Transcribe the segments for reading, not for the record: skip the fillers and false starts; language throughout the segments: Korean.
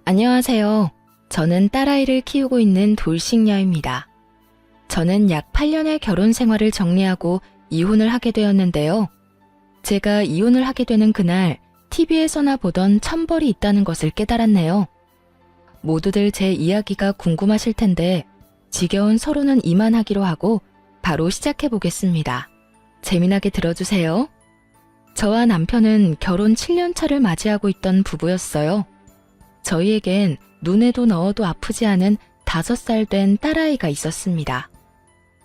안녕하세요. 저는 딸아이를 키우고 있는 돌싱녀입니다. 저는 약 8년의 결혼 생활을 정리하고 이혼을 하게 되었는데요. 제가 이혼을 하게 되는 그날 TV에서나 보던 천벌이 있다는 것을 깨달았네요. 모두들 제 이야기가 궁금하실 텐데 지겨운 서로는 이만하기로 하고 바로 시작해 보겠습니다. 재미나게 들어주세요. 저와 남편은 결혼 7년 차를 맞이하고 있던 부부였어요. 저희에겐 눈에도 넣어도 아프지 않은 5살 된 딸아이가 있었습니다.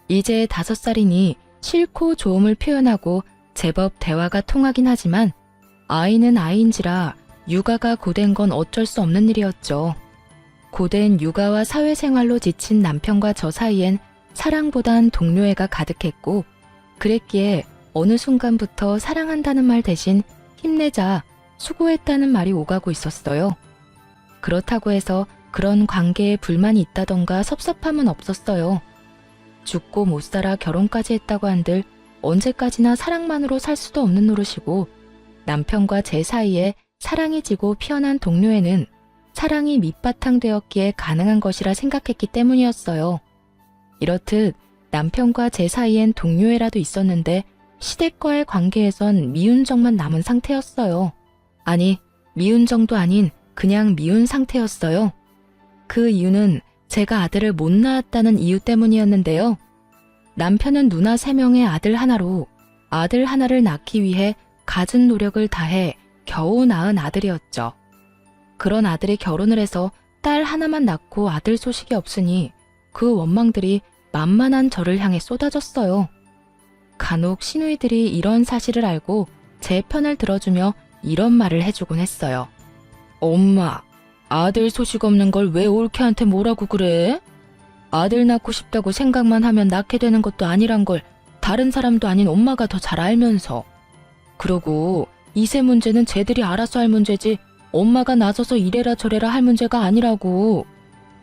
이제 5살이니 싫고 좋음을 표현하고 제법 대화가 통하긴 하지만 아이는 아이인지라 육아가 고된 건 어쩔 수 없는 일이었죠. 고된 육아와 사회생활로 지친 남편과 저 사이엔 사랑보단 동료애가 가득했고 그랬기에 어느 순간부터 사랑한다는 말 대신 힘내자, 수고했다는 말이 오가고 있었어요. 그렇다고 해서 그런 관계에 불만이 있다던가 섭섭함은 없었어요. 죽고 못 살아 결혼까지 했다고 한들 언제까지나 사랑만으로 살 수도 없는 노릇이고 남편과 제 사이에 사랑이 지고 피어난 동료애는 사랑이 밑바탕 되었기에 가능한 것이라 생각했기 때문이었어요. 이렇듯 남편과 제 사이엔 동료애라도 있었는데 시댁과의 관계에선 미운정만 남은 상태였어요. 아니, 미운정도 아닌 그냥 미운 상태였어요. 그 이유는 제가 아들을 못 낳았다는 이유 때문이었는데요. 남편은 누나 3명의 아들 하나로 아들 하나를 낳기 위해 갖은 노력을 다해 겨우 낳은 아들이었죠. 그런 아들이 결혼을 해서 딸 하나만 낳고 아들 소식이 없으니 그 원망들이 만만한 저를 향해 쏟아졌어요. 간혹 시누이들이 이런 사실을 알고 제 편을 들어주며 이런 말을 해주곤 했어요. 엄마, 아들 소식 없는 걸 왜 올케한테 뭐라고 그래? 아들 낳고 싶다고 생각만 하면 낳게 되는 것도 아니란 걸 다른 사람도 아닌 엄마가 더 잘 알면서. 그러고 이세 문제는 쟤들이 알아서 할 문제지 엄마가 나서서 이래라 저래라 할 문제가 아니라고.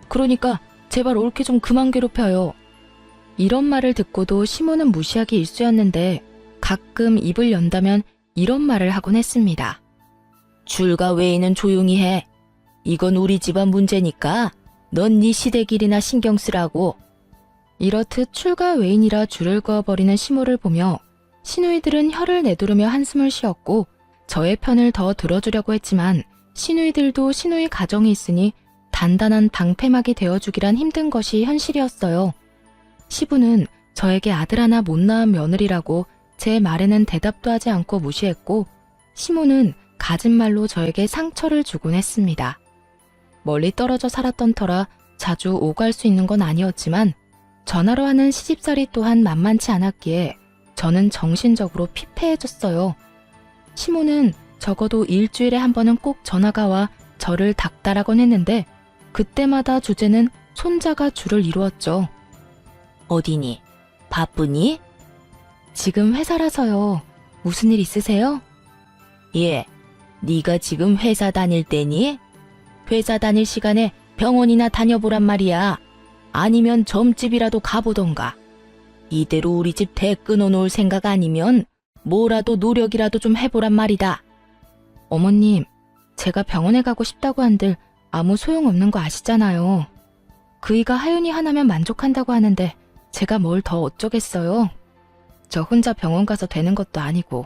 그러니까 제발 올케 좀 그만 괴롭혀요. 이런 말을 듣고도 시모는 무시하기 일쑤였는데 가끔 입을 연다면 이런 말을 하곤 했습니다. 줄과 외에는 조용히 해. 이건 우리 집안 문제니까 넌 네 시댁일이나 신경 쓰라고. 이렇듯 출가 외인이라 줄을 그어버리는 시모를 보며 시누이들은 혀를 내두르며 한숨을 쉬었고 저의 편을 더 들어주려고 했지만 시누이들도 시누이 가정이 있으니 단단한 방패막이 되어주기란 힘든 것이 현실이었어요. 시부는 저에게 아들 하나 못 낳은 며느리라고 제 말에는 대답도 하지 않고 무시했고 시모는 갖은 말로 저에게 상처를 주곤 했습니다. 멀리 떨어져 살았던 터라 자주 오갈 수 있는 건 아니었지만 전화로 하는 시집살이 또한 만만치 않았기에 저는 정신적으로 피폐해졌어요. 시모는 적어도 일주일에 한 번은 꼭 전화가 와 저를 닥달하곤 했는데 그때마다 주제는 손자가 주를 이루었죠. 어디니? 바쁘니? 지금 회사라서요. 무슨 일 있으세요? 예, 네가 지금 회사 다닐 때니? 회사 다닐 시간에 병원이나 다녀보란 말이야. 아니면 점집이라도 가보던가. 이대로 우리 집 대 끊어놓을 생각 아니면 뭐라도 노력이라도 좀 해보란 말이다. 어머님, 제가 병원에 가고 싶다고 한들 아무 소용없는 거 아시잖아요. 그이가 하윤이 하나면 만족한다고 하는데 제가 뭘 더 어쩌겠어요. 저 혼자 병원 가서 되는 것도 아니고.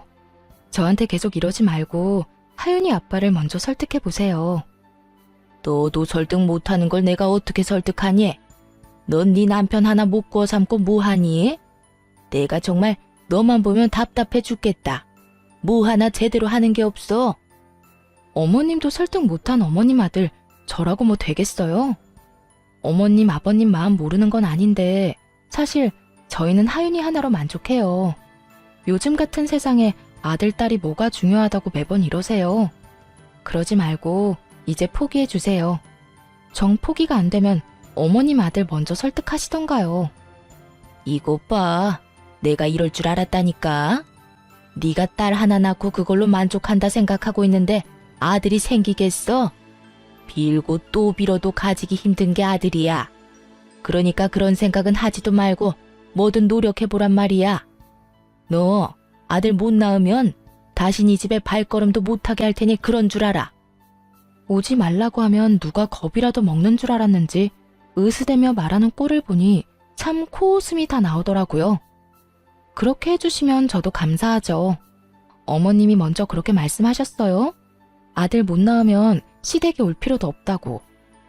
저한테 계속 이러지 말고 하윤이 아빠를 먼저 설득해 보세요. 너도 설득 못하는 걸 내가 어떻게 설득하니? 넌 네 남편 하나 못 구워 삼고 뭐하니? 내가 정말 너만 보면 답답해 죽겠다. 뭐 하나 제대로 하는 게 없어. 어머님도 설득 못한 어머님 아들 저라고 뭐 되겠어요? 어머님 아버님 마음 모르는 건 아닌데 사실 저희는 하윤이 하나로 만족해요. 요즘 같은 세상에 아들, 딸이 뭐가 중요하다고 매번 이러세요. 그러지 말고 이제 포기해 주세요. 정 포기가 안 되면 어머님 아들 먼저 설득하시던가요. 이것 봐. 내가 이럴 줄 알았다니까. 네가 딸 하나 낳고 그걸로 만족한다 생각하고 있는데 아들이 생기겠어? 빌고 또 빌어도 가지기 힘든 게 아들이야. 그러니까 그런 생각은 하지도 말고 뭐든 노력해보란 말이야. 너 아들 못 낳으면 다신 이 집에 발걸음도 못하게 할 테니 그런 줄 알아. 오지 말라고 하면 누가 겁이라도 먹는 줄 알았는지 으스대며 말하는 꼴을 보니 참 코웃음이 다 나오더라고요. 그렇게 해주시면 저도 감사하죠. 어머님이 먼저 그렇게 말씀하셨어요. 아들 못 낳으면 시댁에 올 필요도 없다고.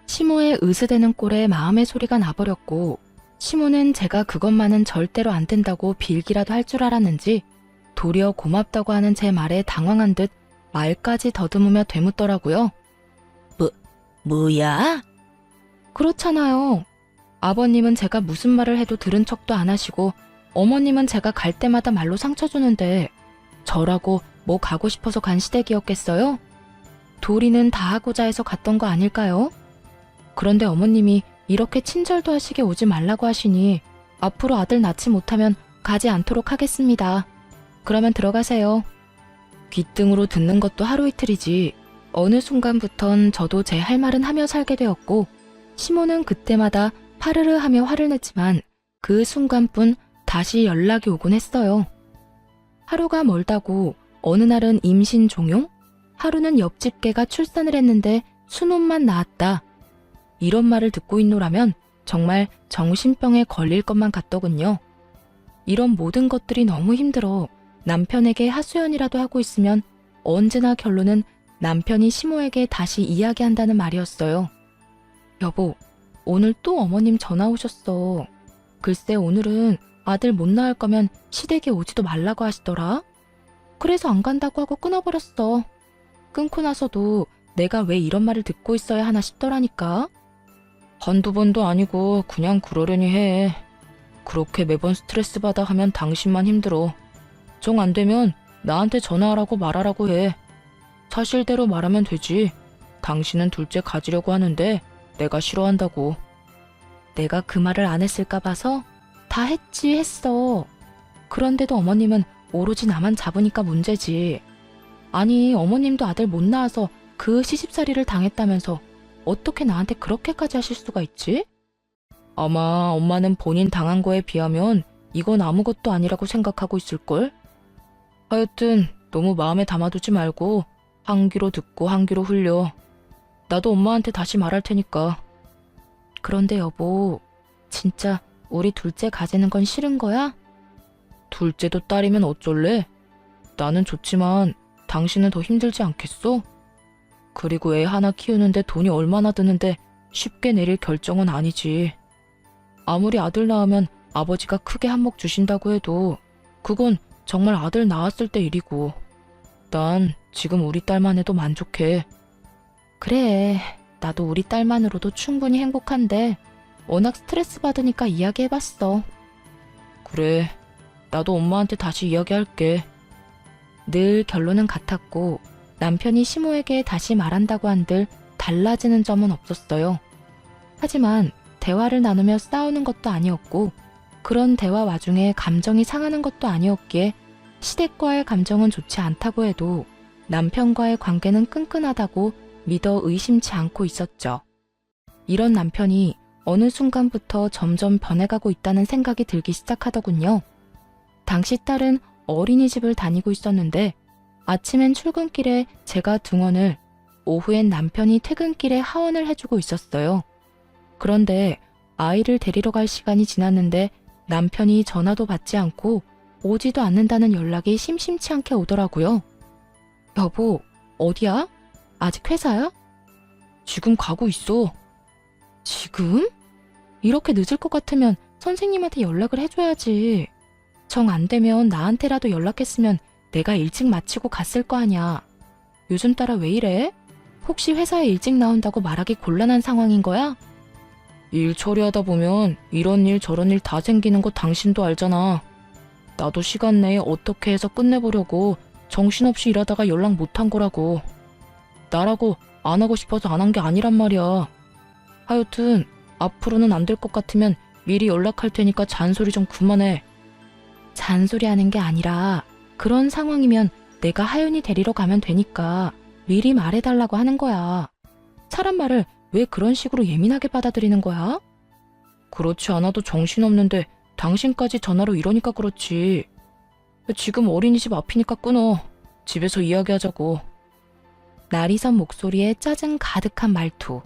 시모의 으스대는 꼴에 마음의 소리가 나버렸고, 시모는 제가 그것만은 절대로 안 된다고 빌기라도 할 줄 알았는지 도리어 고맙다고 하는 제 말에 당황한 듯 말까지 더듬으며 되묻더라고요. 뭐야? 그렇잖아요. 아버님은 제가 무슨 말을 해도 들은 척도 안 하시고, 어머님은 제가 갈 때마다 말로 상처 주는데 저라고 뭐 가고 싶어서 간 시댁이었겠어요? 도리는 다 하고자 해서 갔던 거 아닐까요? 그런데 어머님이 이렇게 친절도 하시게 오지 말라고 하시니 앞으로 아들 낳지 못하면 가지 않도록 하겠습니다. 그러면 들어가세요. 귓등으로 듣는 것도 하루 이틀이지 어느 순간부턴 저도 제 할 말은 하며 살게 되었고, 시모는 그때마다 파르르 하며 화를 냈지만 그 순간뿐 다시 연락이 오곤 했어요. 하루가 멀다고 어느 날은 임신 종용, 하루는 옆집 개가 출산을 했는데 순혼만 낳았다. 이런 말을 듣고 있노라면 정말 정신병에 걸릴 것만 같더군요. 이런 모든 것들이 너무 힘들어 남편에게 하소연이라도 하고 있으면 언제나 결론은 남편이 시모에게 다시 이야기한다는 말이었어요. 여보, 오늘 또 어머님 전화 오셨어. 글쎄 오늘은 아들 못 낳을 거면 시댁에 오지도 말라고 하시더라. 그래서 안 간다고 하고 끊어버렸어. 끊고 나서도 내가 왜 이런 말을 듣고 있어야 하나 싶더라니까. 한두 번도 아니고 그냥 그러려니 해. 그렇게 매번 스트레스 받아 하면 당신만 힘들어. 정 안 되면 나한테 전화하라고 말하라고 해. 사실대로 말하면 되지. 당신은 둘째 가지려고 하는데 내가 싫어한다고. 내가 그 말을 안 했을까 봐서 다 했어. 그런데도 어머님은 오로지 나만 잡으니까 문제지. 아니 어머님도 아들 못 낳아서 그 시집살이를 당했다면서 어떻게 나한테 그렇게까지 하실 수가 있지? 아마 엄마는 본인 당한 거에 비하면 이건 아무것도 아니라고 생각하고 있을걸? 하여튼 너무 마음에 담아두지 말고 한 귀로 듣고 한 귀로 흘려. 나도 엄마한테 다시 말할 테니까. 그런데 여보, 진짜 우리 둘째 가지는 건 싫은 거야? 둘째도 딸이면 어쩔래? 나는 좋지만 당신은 더 힘들지 않겠어? 그리고 애 하나 키우는데 돈이 얼마나 드는데 쉽게 내릴 결정은 아니지. 아무리 아들 낳으면 아버지가 크게 한몫 주신다고 해도 그건 정말 아들 낳았을 때 일이고, 난 지금 우리 딸만 해도 만족해. 그래, 나도 우리 딸만으로도 충분히 행복한데 워낙 스트레스 받으니까 이야기해봤어. 그래, 나도 엄마한테 다시 이야기할게. 늘 결론은 같았고 남편이 시모에게 다시 말한다고 한들 달라지는 점은 없었어요. 하지만 대화를 나누며 싸우는 것도 아니었고 그런 대화 와중에 감정이 상하는 것도 아니었기에 시댁과의 감정은 좋지 않다고 해도 남편과의 관계는 끈끈하다고 믿어 의심치 않고 있었죠. 이런 남편이 어느 순간부터 점점 변해가고 있다는 생각이 들기 시작하더군요. 당시 딸은 어린이집을 다니고 있었는데 아침엔 출근길에 제가 등원을, 오후엔 남편이 퇴근길에 하원을 해주고 있었어요. 그런데 아이를 데리러 갈 시간이 지났는데 남편이 전화도 받지 않고 오지도 않는다는 연락이 심심치 않게 오더라고요. 여보, 어디야? 아직 회사야? 지금 가고 있어. 지금? 이렇게 늦을 것 같으면 선생님한테 연락을 해줘야지. 정 안 되면 나한테라도 연락했으면 내가 일찍 마치고 갔을 거 아냐. 요즘 따라 왜 이래? 혹시 회사에 일찍 나온다고 말하기 곤란한 상황인 거야? 일 처리하다 보면 이런 일 저런 일 다 생기는 거 당신도 알잖아. 나도 시간 내에 어떻게 해서 끝내보려고 정신없이 일하다가 연락 못한 거라고. 나라고 안 하고 싶어서 안 한 게 아니란 말이야. 하여튼 앞으로는 안 될 것 같으면 미리 연락할 테니까 잔소리 좀 그만해. 잔소리하는 게 아니라 그런 상황이면 내가 하윤이 데리러 가면 되니까 미리 말해달라고 하는 거야. 사람 말을 왜 그런 식으로 예민하게 받아들이는 거야? 그렇지 않아도 정신없는데 당신까지 전화로 이러니까 그렇지. 지금 어린이집 앞이니까 끊어. 집에서 이야기하자고. 날이 선 목소리에 짜증 가득한 말투.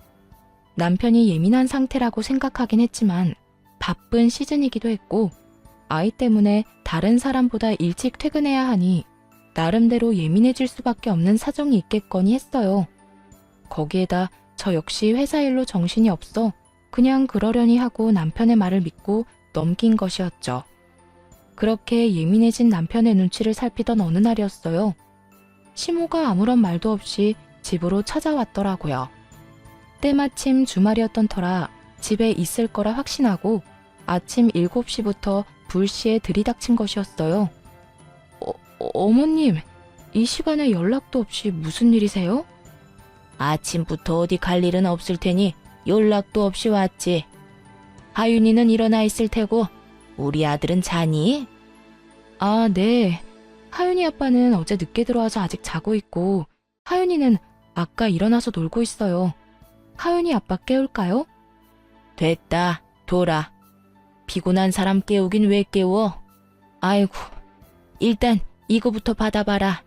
남편이 예민한 상태라고 생각하긴 했지만 바쁜 시즌이기도 했고 아이 때문에 다른 사람보다 일찍 퇴근해야 하니 나름대로 예민해질 수밖에 없는 사정이 있겠거니 했어요. 거기에다 저 역시 회사 일로 정신이 없어 그냥 그러려니 하고 남편의 말을 믿고 넘긴 것이었죠. 그렇게 예민해진 남편의 눈치를 살피던 어느 날이었어요. 시모가 아무런 말도 없이 집으로 찾아왔더라고요. 때마침 주말이었던 터라 집에 있을 거라 확신하고 아침 7시부터 불시에 들이닥친 것이었어요. 어머님, 이 시간에 연락도 없이 무슨 일이세요? 아침부터 어디 갈 일은 없을 테니 연락도 없이 왔지. 하윤이는 일어나 있을 테고 우리 아들은 자니? 아, 네. 하윤이 아빠는 어제 늦게 들어와서 아직 자고 있고 하윤이는 아까 일어나서 놀고 있어요. 하윤이 아빠 깨울까요? 됐다. 둬라. 피곤한 사람 깨우긴 왜 깨워? 아이고, 일단 이거부터 받아봐라.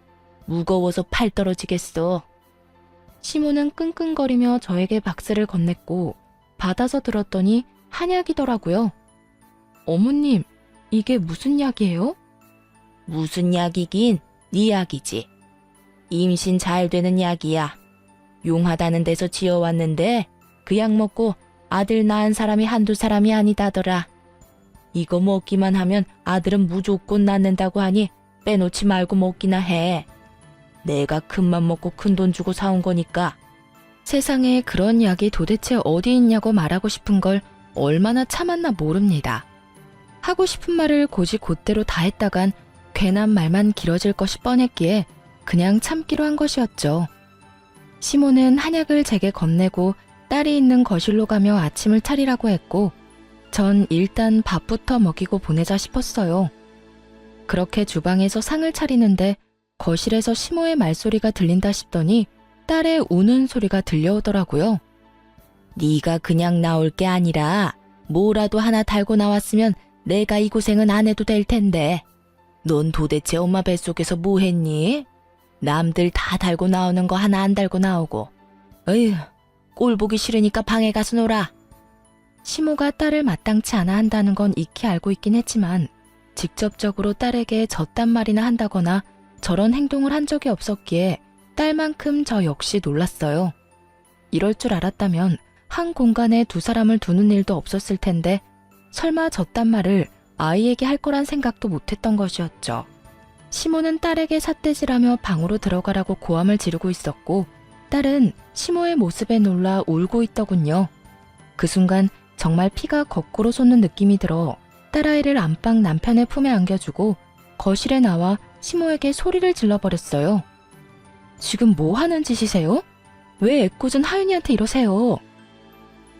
무거워서 팔 떨어지겠어. 시모는 끙끙거리며 저에게 박스를 건넸고 받아서 들었더니 한약이더라고요. 어머님, 이게 무슨 약이에요? 무슨 약이긴 네 약이지. 임신 잘 되는 약이야. 용하다는 데서 지어왔는데 그 약 먹고 아들 낳은 사람이 한두 사람이 아니다더라. 이거 먹기만 하면 아들은 무조건 낳는다고 하니 빼놓지 말고 먹기나 해. 내가 큰맘 먹고 큰돈 주고 사온 거니까. 세상에 그런 약이 도대체 어디 있냐고 말하고 싶은 걸 얼마나 참았나 모릅니다. 하고 싶은 말을 곧이곧대로 다 했다간 괜한 말만 길어질 것이 뻔했기에 그냥 참기로 한 것이었죠. 시모는 한약을 제게 건네고 딸이 있는 거실로 가며 아침을 차리라고 했고 전 일단 밥부터 먹이고 보내자 싶었어요. 그렇게 주방에서 상을 차리는데 거실에서 시모의 말소리가 들린다 싶더니 딸의 우는 소리가 들려오더라고요. 네가 그냥 나올 게 아니라 뭐라도 하나 달고 나왔으면 내가 이 고생은 안 해도 될 텐데. 넌 도대체 엄마 뱃속에서 뭐 했니? 남들 다 달고 나오는 거 하나 안 달고 나오고. 어휴, 꼴 보기 싫으니까 방에 가서 놀아. 시모가 딸을 마땅치 않아 한다는 건 익히 알고 있긴 했지만 직접적으로 딸에게 저딴 말이나 한다거나 저런 행동을 한 적이 없었기에 딸만큼 저 역시 놀랐어요. 이럴 줄 알았다면 한 공간에 두 사람을 두는 일도 없었을 텐데 설마 저딴 말을 아이에게 할 거란 생각도 못했던 것이었죠. 시모는 딸에게 삿대질하며 방으로 들어가라고 고함을 지르고 있었고 딸은 시모의 모습에 놀라 울고 있더군요. 그 순간 정말 피가 거꾸로 솟는 느낌이 들어 딸아이를 안방 남편의 품에 안겨주고 거실에 나와 시모에게 소리를 질러버렸어요. 지금 뭐 하는 짓이세요? 왜 애꿎은 하윤이한테 이러세요?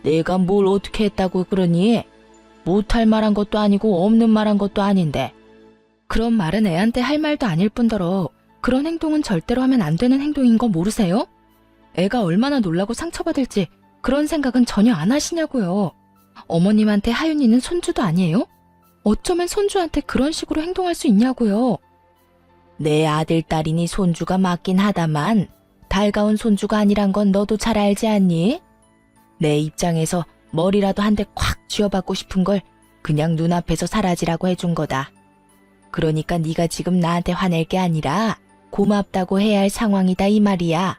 내가 뭘 어떻게 했다고 그러니? 못할 말한 것도 아니고 없는 말한 것도 아닌데. 그런 말은 애한테 할 말도 아닐 뿐더러 그런 행동은 절대로 하면 안 되는 행동인 거 모르세요? 애가 얼마나 놀라고 상처받을지 그런 생각은 전혀 안 하시냐고요. 어머님한테 하윤이는 손주도 아니에요? 어쩌면 손주한테 그런 식으로 행동할 수 있냐고요. 내 아들 딸이니 손주가 맞긴 하다만 달가운 손주가 아니란 건 너도 잘 알지 않니? 내 입장에서 머리라도 한 대 콱 쥐어받고 싶은 걸 그냥 눈앞에서 사라지라고 해준 거다. 그러니까 네가 지금 나한테 화낼 게 아니라 고맙다고 해야 할 상황이다 이 말이야.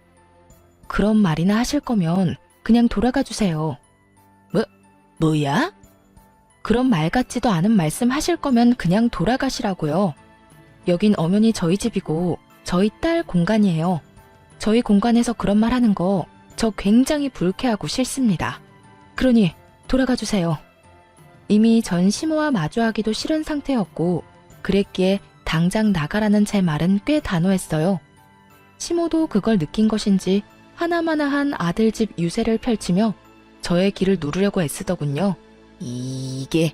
그런 말이나 하실 거면 그냥 돌아가 주세요. 뭐야? 그런 말 같지도 않은 말씀 하실 거면 그냥 돌아가시라고요. 여긴 엄연히 저희 집이고 저희 딸 공간이에요. 저희 공간에서 그런 말 하는 거 저 굉장히 불쾌하고 싫습니다. 그러니 돌아가 주세요. 이미 전 시모와 마주하기도 싫은 상태였고 그랬기에 당장 나가라는 제 말은 꽤 단호했어요. 시모도 그걸 느낀 것인지 하나마나한 아들 집 유세를 펼치며 저의 길을 누르려고 애쓰더군요. 이게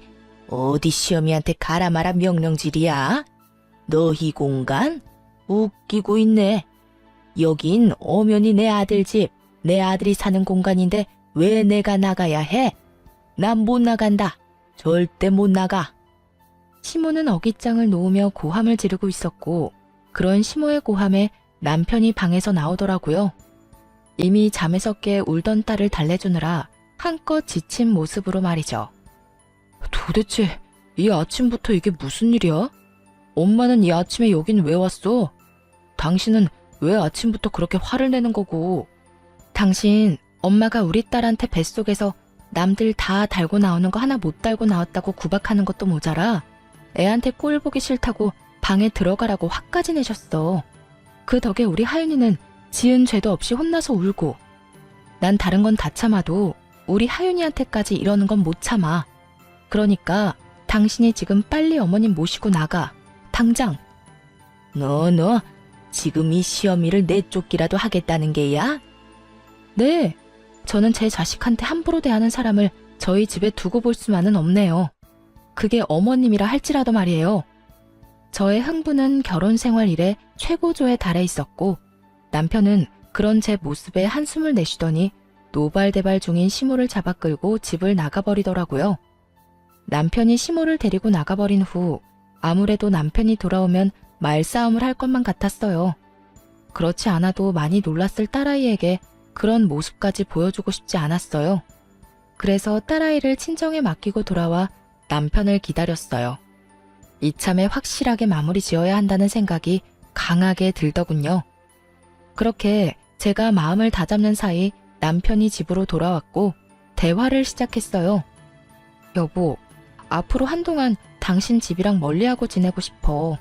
어디 시어미한테 가라 마라 명령질이야? 너희 공간? 웃기고 있네. 여긴 엄연히 내 아들 집, 내 아들이 사는 공간인데 왜 내가 나가야 해? 난 못 나간다. 절대 못 나가. 시모는 어깃장을 놓으며 고함을 지르고 있었고 그런 시모의 고함에 남편이 방에서 나오더라고요. 이미 잠에서 깨 울던 딸을 달래주느라 한껏 지친 모습으로 말이죠. 도대체 이 아침부터 이게 무슨 일이야? 엄마는 이 아침에 여긴 왜 왔어? 당신은 왜 아침부터 그렇게 화를 내는 거고? 당신, 엄마가 우리 딸한테 뱃속에서 남들 다 달고 나오는 거 하나 못 달고 나왔다고 구박하는 것도 모자라 애한테 꼴 보기 싫다고 방에 들어가라고 화까지 내셨어. 그 덕에 우리 하윤이는 지은 죄도 없이 혼나서 울고, 난 다른 건 다 참아도 우리 하윤이한테까지 이러는 건 못 참아. 그러니까 당신이 지금 빨리 어머님 모시고 나가. 당장. 너 지금 이 시어미를 내쫓기라도 하겠다는 게야? 네, 저는 제 자식한테 함부로 대하는 사람을 저희 집에 두고 볼 수만은 없네요. 그게 어머님이라 할지라도 말이에요. 저의 흥분은 결혼 생활 이래 최고조에 달해 있었고, 남편은 그런 제 모습에 한숨을 내쉬더니 노발대발 중인 시모를 잡아 끌고 집을 나가버리더라고요. 남편이 시모를 데리고 나가버린 후 아무래도 남편이 돌아오면 말싸움을 할 것만 같았어요. 그렇지 않아도 많이 놀랐을 딸아이에게 그런 모습까지 보여주고 싶지 않았어요. 그래서 딸아이를 친정에 맡기고 돌아와 남편을 기다렸어요. 이참에 확실하게 마무리 지어야 한다는 생각이 강하게 들더군요. 그렇게 제가 마음을 다잡는 사이 남편이 집으로 돌아왔고 대화를 시작했어요. 여보, 앞으로 한동안 당신 집이랑 멀리하고 지내고 싶어.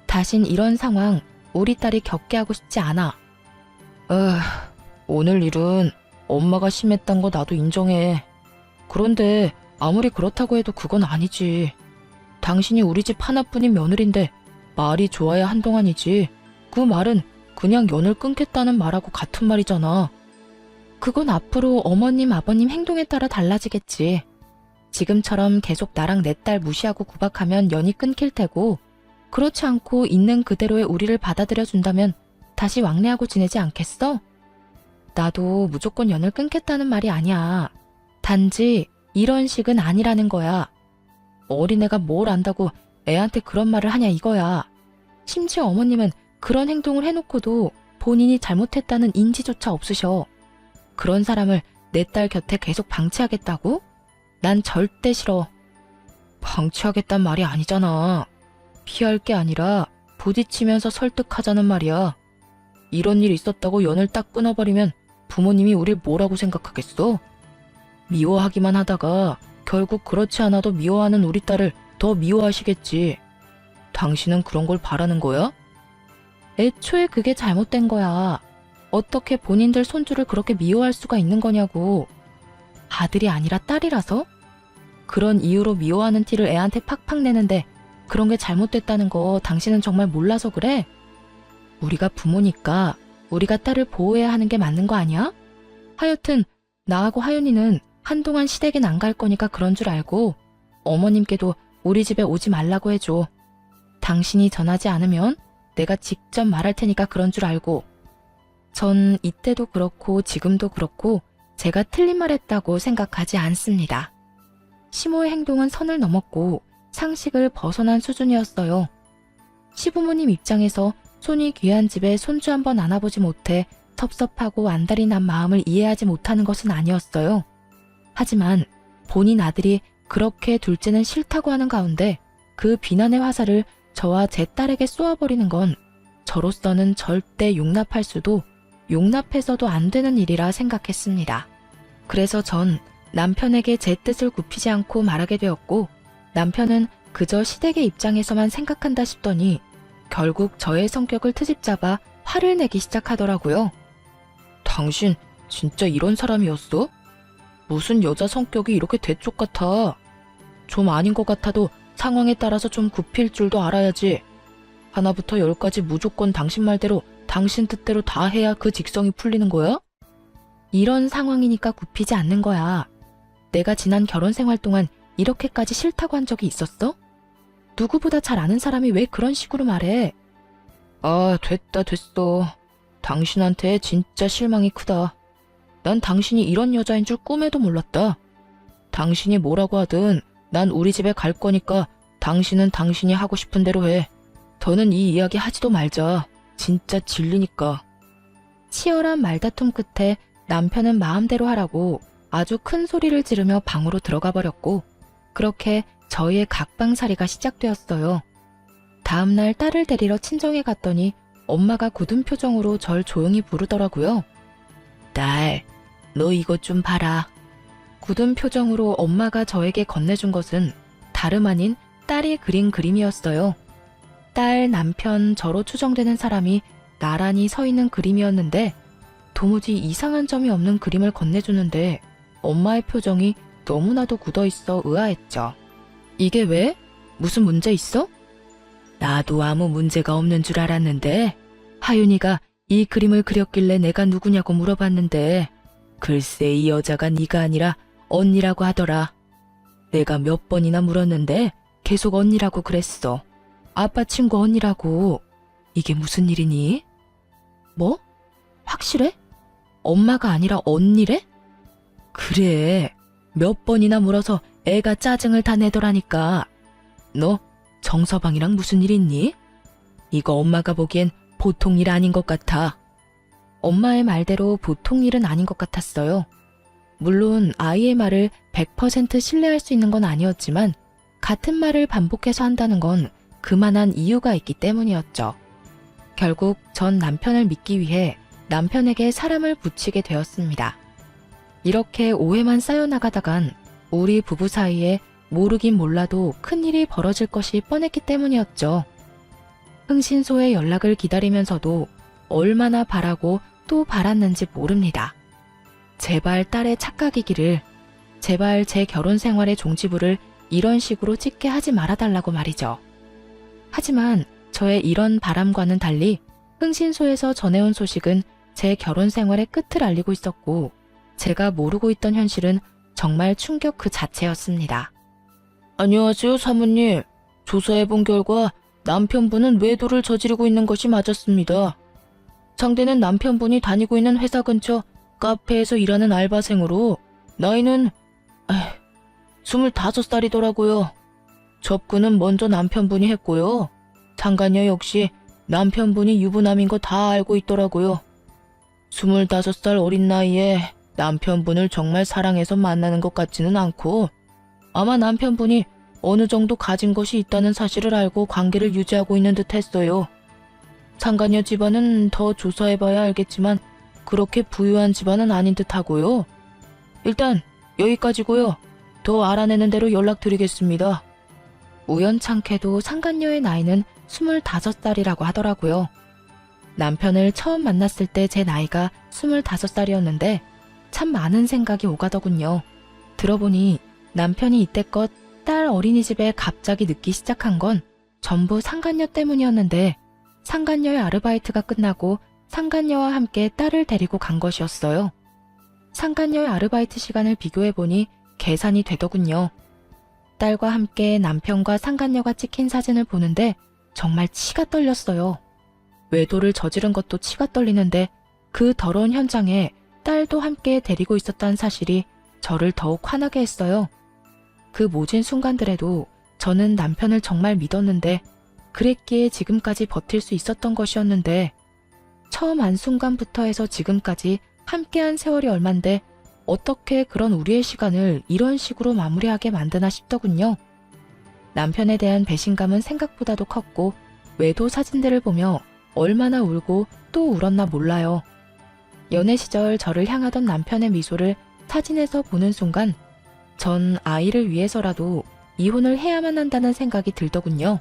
다신 이런 상황 우리 딸이 겪게 하고 싶지 않아. 오늘 일은 엄마가 심했단 거 나도 인정해. 그런데 아무리 그렇다고 해도 그건 아니지. 당신이 우리 집 하나뿐인 며느리인데 말이 좋아야 한동안이지. 그 말은 그냥 연을 끊겠다는 말하고 같은 말이잖아. 그건 앞으로 어머님, 아버님 행동에 따라 달라지겠지. 지금처럼 계속 나랑 내 딸 무시하고 구박하면 연이 끊길 테고, 그렇지 않고 있는 그대로의 우리를 받아들여준다면 다시 왕래하고 지내지 않겠어? 나도 무조건 연을 끊겠다는 말이 아니야. 단지 이런 식은 아니라는 거야. 어린애가 뭘 안다고 애한테 그런 말을 하냐 이거야. 심지어 어머님은 그런 행동을 해놓고도 본인이 잘못했다는 인지조차 없으셔. 그런 사람을 내 딸 곁에 계속 방치하겠다고? 난 절대 싫어. 방치하겠단 말이 아니잖아. 피할 게 아니라 부딪히면서 설득하자는 말이야. 이런 일 있었다고 연을 딱 끊어버리면 부모님이 우릴 뭐라고 생각하겠어? 미워하기만 하다가 결국 그렇지 않아도 미워하는 우리 딸을 더 미워하시겠지. 당신은 그런 걸 바라는 거야? 애초에 그게 잘못된 거야. 어떻게 본인들 손주를 그렇게 미워할 수가 있는 거냐고. 아들이 아니라 딸이라서? 그런 이유로 미워하는 티를 애한테 팍팍 내는데 그런 게 잘못됐다는 거 당신은 정말 몰라서 그래? 우리가 부모니까 우리가 딸을 보호해야 하는 게 맞는 거 아니야? 하여튼 나하고 하윤이는 한동안 시댁엔 안 갈 거니까 그런 줄 알고 어머님께도 우리 집에 오지 말라고 해줘. 당신이 전하지 않으면 내가 직접 말할 테니까 그런 줄 알고. 전 이때도 그렇고 지금도 그렇고 제가 틀린 말 했다고 생각하지 않습니다. 시모의 행동은 선을 넘었고 상식을 벗어난 수준이었어요. 시부모님 입장에서 손이 귀한 집에 손주 한번 안아보지 못해 섭섭하고 안달이 난 마음을 이해하지 못하는 것은 아니었어요. 하지만 본인 아들이 그렇게 둘째는 싫다고 하는 가운데 그 비난의 화살을 저와 제 딸에게 쏘아버리는 건 저로서는 절대 용납할 수도 용납해서도 안 되는 일이라 생각했습니다. 그래서 전 남편에게 제 뜻을 굽히지 않고 말하게 되었고, 남편은 그저 시댁의 입장에서만 생각한다 싶더니 결국 저의 성격을 트집잡아 화를 내기 시작하더라고요. 당신 진짜 이런 사람이었어? 무슨 여자 성격이 이렇게 대쪽 같아? 좀 아닌 것 같아도 상황에 따라서 좀 굽힐 줄도 알아야지. 하나부터 열까지 무조건 당신 말대로 당신 뜻대로 다 해야 그 직성이 풀리는 거야? 이런 상황이니까 굽히지 않는 거야. 내가 지난 결혼 생활 동안 이렇게까지 싫다고 한 적이 있었어? 누구보다 잘 아는 사람이 왜 그런 식으로 말해? 아, 됐어. 당신한테 진짜 실망이 크다. 난 당신이 이런 여자인 줄 꿈에도 몰랐다. 당신이 뭐라고 하든 난 우리 집에 갈 거니까 당신은 당신이 하고 싶은 대로 해. 더는 이 이야기 하지도 말자. 진짜 질리니까. 치열한 말다툼 끝에 남편은 마음대로 하라고 아주 큰 소리를 지르며 방으로 들어가 버렸고, 그렇게 저희의 각방살이가 시작되었어요. 다음날 딸을 데리러 친정에 갔더니 엄마가 굳은 표정으로 절 조용히 부르더라고요. 딸, 너 이것 좀 봐라. 굳은 표정으로 엄마가 저에게 건네준 것은 다름 아닌 딸이 그린 그림이었어요. 딸, 남편, 저로 추정되는 사람이 나란히 서 있는 그림이었는데, 도무지 이상한 점이 없는 그림을 건네주는데 엄마의 표정이 너무나도 굳어있어 의아했죠. 이게 왜? 무슨 문제 있어? 나도 아무 문제가 없는 줄 알았는데 하윤이가 이 그림을 그렸길래 내가 누구냐고 물어봤는데 글쎄 이 여자가 네가 아니라 언니라고 하더라. 내가 몇 번이나 물었는데 계속 언니라고 그랬어. 아빠 친구 언니라고. 이게 무슨 일이니? 뭐? 확실해? 엄마가 아니라 언니래? 그래. 몇 번이나 물어서 애가 짜증을 다 내더라니까. 너 정서방이랑 무슨 일 있니? 이거 엄마가 보기엔 보통 일 아닌 것 같아. 엄마의 말대로 보통 일은 아닌 것 같았어요. 물론 아이의 말을 100% 신뢰할 수 있는 건 아니었지만 같은 말을 반복해서 한다는 건 그만한 이유가 있기 때문이었죠. 결국 전 남편을 믿기 위해 남편에게 사람을 붙이게 되었습니다. 이렇게 오해만 쌓여나가다간 우리 부부 사이에 모르긴 몰라도 큰일이 벌어질 것이 뻔했기 때문이었죠. 흥신소의 연락을 기다리면서도 얼마나 바라고 또 바랐는지 모릅니다. 제발 딸의 착각이기를, 제발 제 결혼 생활의 종지부를 이런 식으로 찍게 하지 말아달라고 말이죠. 하지만 저의 이런 바람과는 달리 흥신소에서 전해온 소식은 제 결혼 생활의 끝을 알리고 있었고, 제가 모르고 있던 현실은 정말 충격 그 자체였습니다. 안녕하세요, 사모님. 조사해본 결과 남편분은 외도를 저지르고 있는 것이 맞았습니다. 상대는 남편분이 다니고 있는 회사 근처 카페에서 일하는 알바생으로 나이는 25살이더라고요. 접근은 먼저 남편분이 했고요. 상간녀 역시 남편분이 유부남인 거 다 알고 있더라고요. 25살 어린 나이에 남편분을 정말 사랑해서 만나는 것 같지는 않고 아마 남편분이 어느 정도 가진 것이 있다는 사실을 알고 관계를 유지하고 있는 듯 했어요. 상간녀 집안은 더 조사해봐야 알겠지만 그렇게 부유한 집안은 아닌 듯 하고요. 일단 여기까지고요. 더 알아내는 대로 연락드리겠습니다. 우연찮게도 상간녀의 나이는 25살이라고 하더라고요. 남편을 처음 만났을 때 제 나이가 25살이었는데 참 많은 생각이 오가더군요. 들어보니 남편이 이때껏 딸 어린이집에 갑자기 늦기 시작한 건 전부 상간녀 때문이었는데 상간녀의 아르바이트가 끝나고 상간녀와 함께 딸을 데리고 간 것이었어요. 상간녀의 아르바이트 시간을 비교해보니 계산이 되더군요. 딸과 함께 남편과 상간녀가 찍힌 사진을 보는데 정말 치가 떨렸어요. 외도를 저지른 것도 치가 떨리는데 그 더러운 현장에 딸도 함께 데리고 있었다는 사실이 저를 더욱 화나게 했어요. 그 모진 순간들에도 저는 남편을 정말 믿었는데 그랬기에 지금까지 버틸 수 있었던 것이었는데 처음 안 순간부터 해서 지금까지 함께한 세월이 얼만데 어떻게 그런 우리의 시간을 이런 식으로 마무리하게 만드나 싶더군요. 남편에 대한 배신감은 생각보다도 컸고 외도 사진들을 보며 얼마나 울고 또 울었나 몰라요. 연애 시절 저를 향하던 남편의 미소를 사진에서 보는 순간 전 아이를 위해서라도 이혼을 해야만 한다는 생각이 들더군요.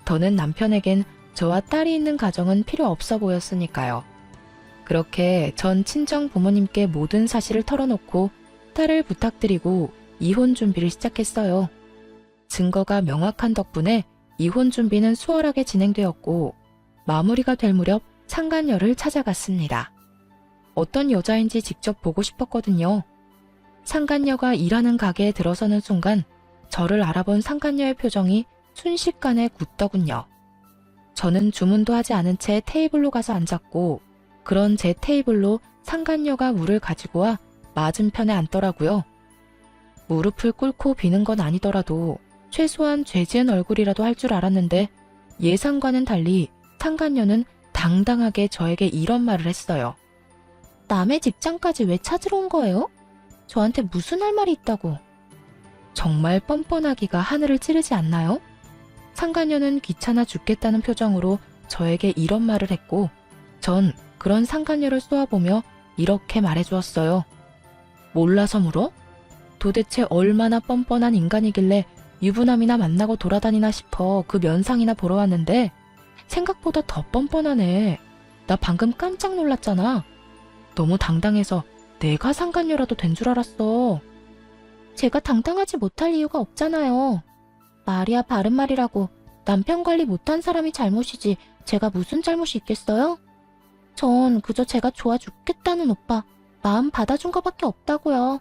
더는 남편에겐 저와 딸이 있는 가정은 필요 없어 보였으니까요. 그렇게 전 친정 부모님께 모든 사실을 털어놓고 딸을 부탁드리고 이혼 준비를 시작했어요. 증거가 명확한 덕분에 이혼 준비는 수월하게 진행되었고 마무리가 될 무렵 상간녀를 찾아갔습니다. 어떤 여자인지 직접 보고 싶었거든요. 상간녀가 일하는 가게에 들어서는 순간 저를 알아본 상간녀의 표정이 순식간에 굳더군요. 저는 주문도 하지 않은 채 테이블로 가서 앉았고 그런 제 테이블로 상간녀가 물을 가지고 와 맞은편에 앉더라고요. 무릎을 꿇고 비는 건 아니더라도 최소한 죄 지은 얼굴이라도 할 줄 알았는데 예상과는 달리 상간녀는 당당하게 저에게 이런 말을 했어요. 남의 직장까지 왜 찾으러 온 거예요? 저한테 무슨 할 말이 있다고? 정말 뻔뻔하기가 하늘을 찌르지 않나요? 상간녀는 귀찮아 죽겠다는 표정으로 저에게 이런 말을 했고, 전 그런 상간녀를 쏘아보며 이렇게 말해주었어요. 몰라서 물어? 도대체 얼마나 뻔뻔한 인간이길래 유부남이나 만나고 돌아다니나 싶어 그 면상이나 보러 왔는데 생각보다 더 뻔뻔하네. 나 방금 깜짝 놀랐잖아. 너무 당당해서 내가 상간녀라도 된 줄 알았어. 제가 당당하지 못할 이유가 없잖아요. 말이야 바른말이라고 남편 관리 못한 사람이 잘못이지 제가 무슨 잘못이 있겠어요? 전 그저 제가 좋아 죽겠다는 오빠 마음 받아준 거밖에 없다고요.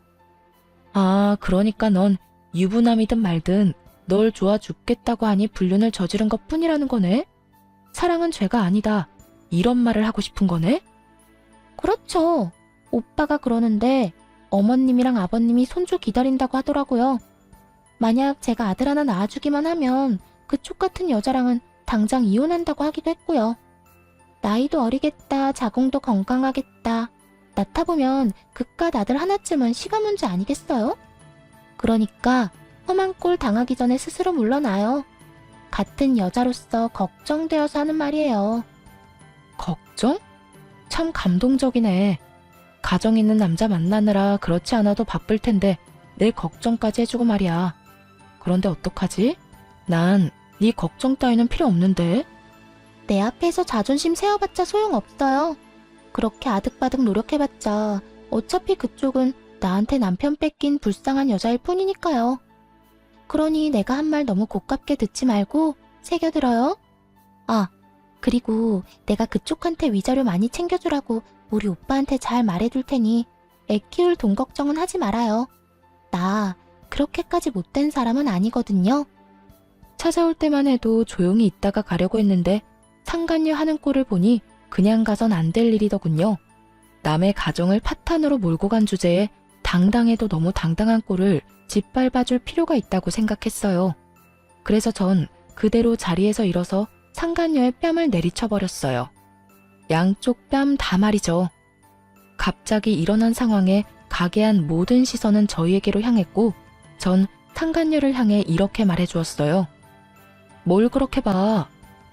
아, 그러니까 넌 유부남이든 말든 널 좋아 죽겠다고 하니 불륜을 저지른 것 뿐이라는 거네? 사랑은 죄가 아니다. 이런 말을 하고 싶은 거네? 그렇죠. 오빠가 그러는데 어머님이랑 아버님이 손주 기다린다고 하더라고요. 만약 제가 아들 하나 낳아주기만 하면 그 촉같은 여자랑은 당장 이혼한다고 하기도 했고요. 나이도 어리겠다, 자궁도 건강하겠다. 낳다 보면 그깟 아들 하나쯤은 시간 문제 아니겠어요? 그러니까 험한 꼴 당하기 전에 스스로 물러나요. 같은 여자로서 걱정되어서 하는 말이에요. 걱정? 참 감동적이네. 가정 있는 남자 만나느라 그렇지 않아도 바쁠 텐데 내 걱정까지 해주고 말이야. 그런데 어떡하지? 난 네 걱정 따위는 필요 없는데. 내 앞에서 자존심 세워봤자 소용없어요. 그렇게 아득바득 노력해봤자 어차피 그쪽은 나한테 남편 뺏긴 불쌍한 여자일 뿐이니까요. 그러니 내가 한 말 너무 고깝게 듣지 말고 새겨들어요. 아, 그리고 내가 그쪽한테 위자료 많이 챙겨주라고 우리 오빠한테 잘 말해둘 테니 애 키울 돈 걱정은 하지 말아요. 나 그렇게까지 못된 사람은 아니거든요. 찾아올 때만 해도 조용히 있다가 가려고 했는데 상간녀 하는 꼴을 보니 그냥 가선 안 될 일이더군요. 남의 가정을 파탄으로 몰고 간 주제에 당당해도 너무 당당한 꼴을 짓밟아줄 필요가 있다고 생각했어요. 그래서 전 그대로 자리에서 일어서 상간녀의 뺨을 내리쳐버렸어요. 양쪽 뺨 다 말이죠. 갑자기 일어난 상황에 가게한 모든 시선은 저희에게로 향했고 전 상간녀를 향해 이렇게 말해주었어요. 뭘 그렇게 봐.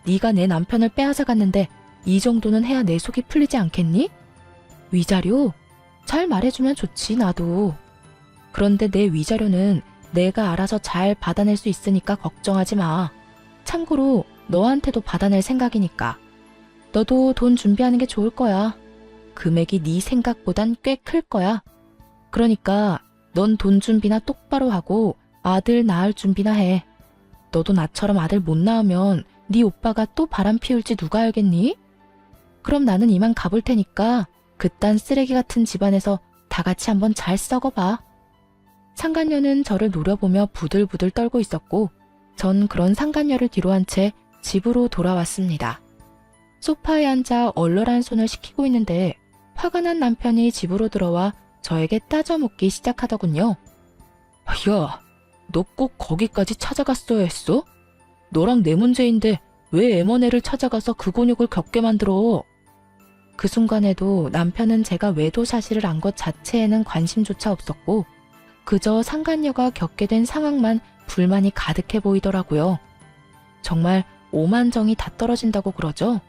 네가 내 남편을 빼앗아갔는데 이 정도는 해야 내 속이 풀리지 않겠니? 위자료? 잘 말해주면 좋지 나도. 그런데 내 위자료는 내가 알아서 잘 받아낼 수 있으니까 걱정하지 마. 참고로 너한테도 받아낼 생각이니까. 너도 돈 준비하는 게 좋을 거야. 금액이 네 생각보단 꽤 클 거야. 그러니까 넌 돈 준비나 똑바로 하고 아들 낳을 준비나 해. 너도 나처럼 아들 못 낳으면 네 오빠가 또 바람 피울지 누가 알겠니? 그럼 나는 이만 가볼 테니까 그딴 쓰레기 같은 집안에서 다 같이 한번 잘 썩어봐. 상간녀는 저를 노려보며 부들부들 떨고 있었고 전 그런 상간녀를 뒤로 한 채 집으로 돌아왔습니다. 소파에 앉아 얼얼한 손을 식히고 있는데 화가 난 남편이 집으로 들어와 저에게 따져 묻기 시작하더군요. 야, 너 꼭 거기까지 찾아갔어야 했어? 너랑 내 문제인데 왜 M&A를 찾아가서 그 곤욕을 겪게 만들어? 그 순간에도 남편은 제가 외도 사실을 안 것 자체에는 관심조차 없었고 그저 상간녀가 겪게 된 상황만 불만이 가득해 보이더라고요. 정말 오만정이 다 떨어진다고 그러죠?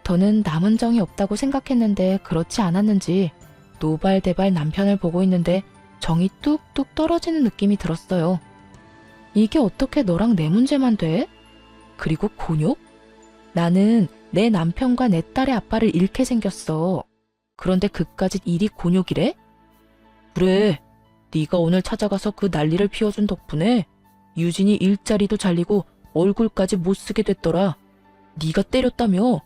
저는 남은 정이 없다고 생각했는데 그렇지 않았는지 노발대발 남편을 보고 있는데 정이 뚝뚝 떨어지는 느낌이 들었어요. 이게 어떻게 너랑 내 문제만 돼? 그리고 곤욕? 나는 내 남편과 내 딸의 아빠를 잃게 생겼어. 그런데 그까짓 일이 곤욕이래? 그래, 네가 오늘 찾아가서 그 난리를 피워준 덕분에 유진이 일자리도 잘리고 얼굴까지 못 쓰게 됐더라. 네가 때렸다며?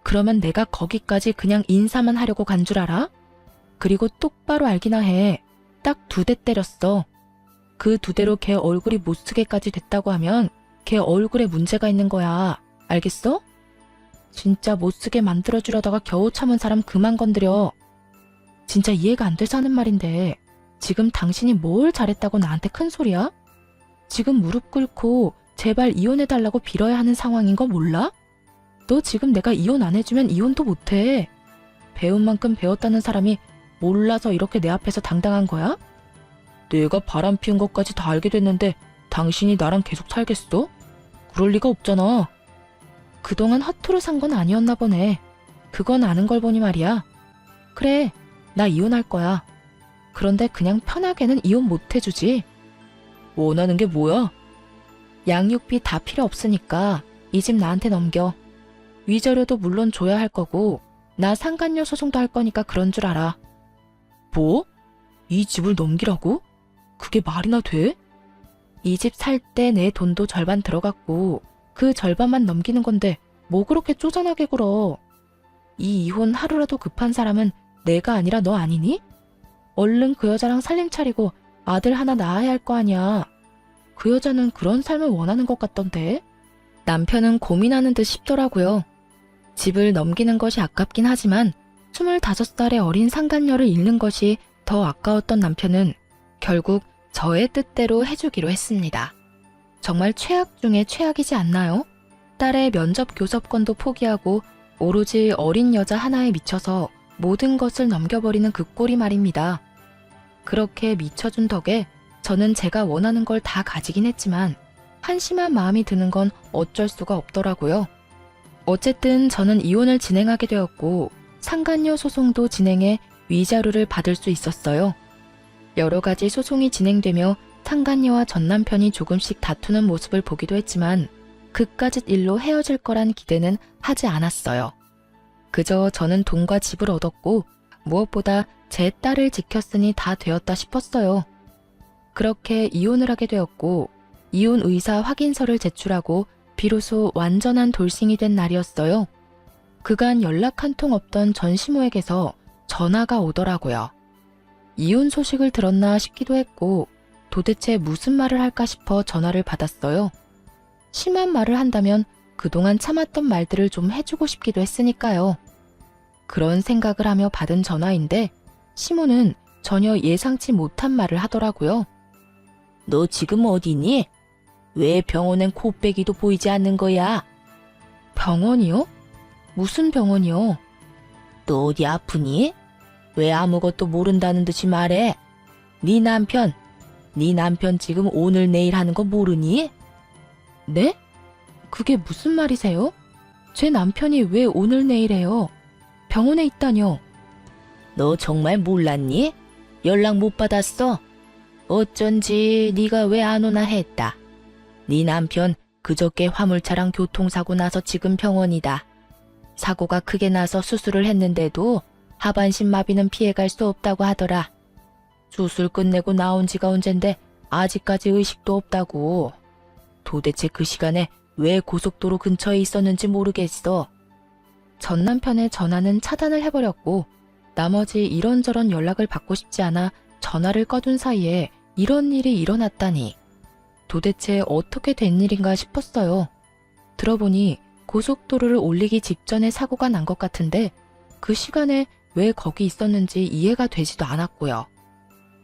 그러면 내가 거기까지 그냥 인사만 하려고 간 줄 알아? 그리고 똑바로 알기나 해. 딱 2대 때렸어. 그 2대로 걔 얼굴이 못 쓰게까지 됐다고 하면 걔 얼굴에 문제가 있는 거야. 알겠어? 진짜 못 쓰게 만들어주려다가 겨우 참은 사람 그만 건드려. 진짜 이해가 안 돼서 하는 말인데 지금 당신이 뭘 잘했다고 나한테 큰 소리야? 지금 무릎 꿇고 제발 이혼해달라고 빌어야 하는 상황인 거 몰라? 너 지금 내가 이혼 안 해주면 이혼도 못해. 배운 만큼 배웠다는 사람이 몰라서 이렇게 내 앞에서 당당한 거야? 내가 바람 피운 것까지 다 알게 됐는데 당신이 나랑 계속 살겠어? 그럴 리가 없잖아. 그동안 허투루 산 건 아니었나 보네. 그건 아는 걸 보니 말이야. 그래, 나 이혼할 거야. 그런데 그냥 편하게는 이혼 못 해주지. 원하는 게 뭐야? 양육비 다 필요 없으니까 이 집 나한테 넘겨. 위자료도 물론 줘야 할 거고 나 상간녀 소송도 할 거니까 그런 줄 알아. 뭐? 이 집을 넘기라고? 그게 말이나 돼? 이 집 살 때 내 돈도 절반 들어갔고 그 절반만 넘기는 건데 뭐 그렇게 쪼잔하게 굴어. 이 이혼 하루라도 급한 사람은 내가 아니라 너 아니니? 얼른 그 여자랑 살림 차리고 아들 하나 낳아야 할 거 아니야. 그 여자는 그런 삶을 원하는 것 같던데. 남편은 고민하는 듯 싶더라고요. 집을 넘기는 것이 아깝긴 하지만 25살의 어린 상간녀를 잃는 것이 더 아까웠던 남편은 결국 저의 뜻대로 해주기로 했습니다. 정말 최악 중에 최악이지 않나요? 딸의 면접 교섭권도 포기하고 오로지 어린 여자 하나에 미쳐서 모든 것을 넘겨버리는 그 꼴이 말입니다. 그렇게 미쳐준 덕에 저는 제가 원하는 걸 다 가지긴 했지만 한심한 마음이 드는 건 어쩔 수가 없더라고요. 어쨌든 저는 이혼을 진행하게 되었고 상간녀 소송도 진행해 위자료를 받을 수 있었어요. 여러 가지 소송이 진행되며 상간녀와 전 남편이 조금씩 다투는 모습을 보기도 했지만 그깟 일로 헤어질 거란 기대는 하지 않았어요. 그저 저는 돈과 집을 얻었고 무엇보다 제 딸을 지켰으니 다 되었다 싶었어요. 그렇게 이혼을 하게 되었고 이혼 의사 확인서를 제출하고 비로소 완전한 돌싱이 된 날이었어요. 그간 연락 한 통 없던 전 시모에게서 전화가 오더라고요. 이혼 소식을 들었나 싶기도 했고 도대체 무슨 말을 할까 싶어 전화를 받았어요. 심한 말을 한다면 그동안 참았던 말들을 좀 해주고 싶기도 했으니까요. 그런 생각을 하며 받은 전화인데 시모는 전혀 예상치 못한 말을 하더라고요. 너 지금 어디니? 왜 병원엔 코빼기도 보이지 않는 거야? 병원이요? 무슨 병원이요? 너 어디 아프니? 왜 아무것도 모른다는 듯이 말해? 네 남편 지금 오늘 내일 하는 거 모르니? 네? 그게 무슨 말이세요? 제 남편이 왜 오늘 내일 해요? 병원에 있다뇨? 너 정말 몰랐니? 연락 못 받았어? 어쩐지 네가 왜 안 오나 했다. 네 남편 그저께 화물차랑 교통사고 나서 지금 병원이다. 사고가 크게 나서 수술을 했는데도 하반신 마비는 피해갈 수 없다고 하더라. 수술 끝내고 나온 지가 언젠데 아직까지 의식도 없다고. 도대체 그 시간에 왜 고속도로 근처에 있었는지 모르겠어. 전 남편의 전화는 차단을 해버렸고 나머지 이런저런 연락을 받고 싶지 않아 전화를 꺼둔 사이에 이런 일이 일어났다니. 도대체 어떻게 된 일인가 싶었어요. 들어보니 고속도로를 올리기 직전에 사고가 난 것 같은데 그 시간에 왜 거기 있었는지 이해가 되지도 않았고요.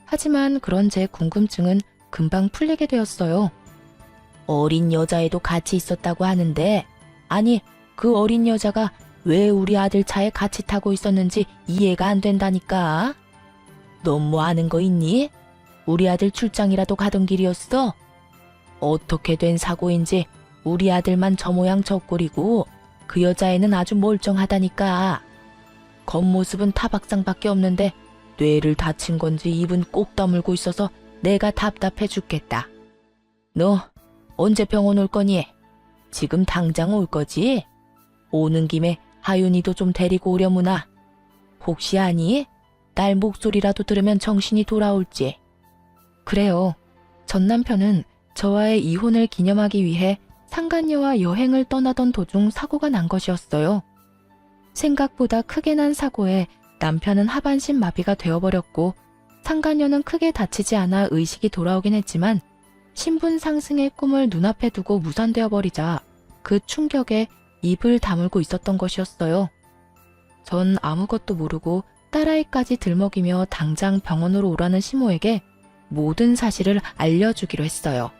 하지만 그런 제 궁금증은 금방 풀리게 되었어요. 어린 여자애도 같이 있었다고 하는데 아니 그 어린 여자가 왜 우리 아들 차에 같이 타고 있었는지 이해가 안 된다니까. 넌 뭐 아는 거 있니? 우리 아들 출장이라도 가던 길이었어? 어떻게 된 사고인지 우리 아들만 저 모양 저 꼴이고 그 여자애는 아주 멀쩡하다니까. 겉모습은 타박상밖에 없는데 뇌를 다친 건지 입은 꼭 다물고 있어서 내가 답답해 죽겠다. 너 언제 병원 올 거니? 지금 당장 올 거지? 오는 김에 하윤이도 좀 데리고 오려무나. 혹시 아니? 딸 목소리라도 들으면 정신이 돌아올지. 그래요. 전 남편은 저와의 이혼을 기념하기 위해 상간녀와 여행을 떠나던 도중 사고가 난 것이었어요. 생각보다 크게 난 사고에 남편은 하반신 마비가 되어버렸고 상간녀는 크게 다치지 않아 의식이 돌아오긴 했지만 신분 상승의 꿈을 눈앞에 두고 무산되어 버리자 그 충격에 입을 다물고 있었던 것이었어요. 전 아무것도 모르고 딸아이까지 들먹이며 당장 병원으로 오라는 시모에게 모든 사실을 알려주기로 했어요.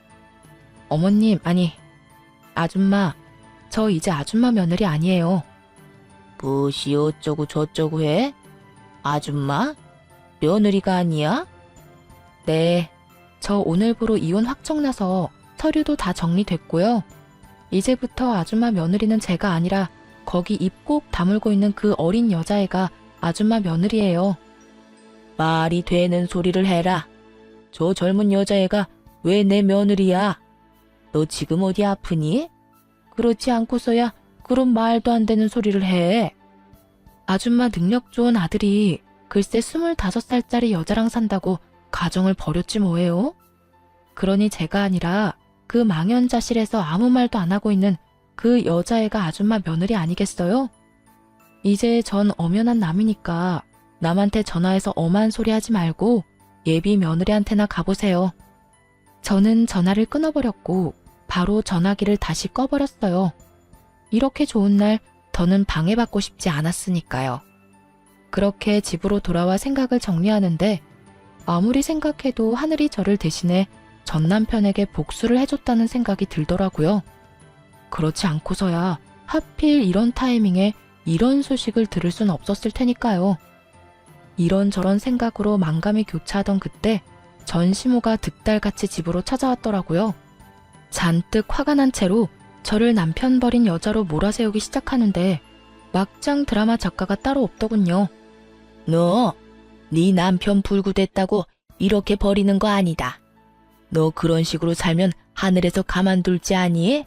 어머님, 아니, 아줌마, 저 이제 아줌마 며느리 아니에요. 무엇이 어쩌고 저쩌고 해? 아줌마? 며느리가 아니야? 네, 저 오늘부로 이혼 확정나서 서류도 다 정리됐고요. 이제부터 아줌마 며느리는 제가 아니라 거기 입 꼭 다물고 있는 그 어린 여자애가 아줌마 며느리예요. 말이 되는 소리를 해라. 저 젊은 여자애가 왜 내 며느리야? 너 지금 어디 아프니? 그렇지 않고서야 그런 말도 안 되는 소리를 해. 아줌마 능력 좋은 아들이 글쎄 25살짜리 여자랑 산다고 가정을 버렸지 뭐예요? 그러니 제가 아니라 그 망연자실에서 아무 말도 안 하고 있는 그 여자애가 아줌마 며느리 아니겠어요? 이제 전 엄연한 남이니까 남한테 전화해서 엄한 소리 하지 말고 예비 며느리한테나 가보세요. 저는 전화를 끊어버렸고 바로 전화기를 다시 꺼버렸어요. 이렇게 좋은 날 더는 방해받고 싶지 않았으니까요. 그렇게 집으로 돌아와 생각을 정리하는데 아무리 생각해도 하늘이 저를 대신해 전 남편에게 복수를 해줬다는 생각이 들더라고요. 그렇지 않고서야 하필 이런 타이밍에 이런 소식을 들을 순 없었을 테니까요. 이런저런 생각으로 만감이 교차하던 그때 전시모가 득달같이 집으로 찾아왔더라고요. 잔뜩 화가 난 채로 저를 남편 버린 여자로 몰아세우기 시작하는데 막장 드라마 작가가 따로 없더군요. 너, 네 남편 불구됐다고 이렇게 버리는 거 아니다. 너 그런 식으로 살면 하늘에서 가만둘지 아니?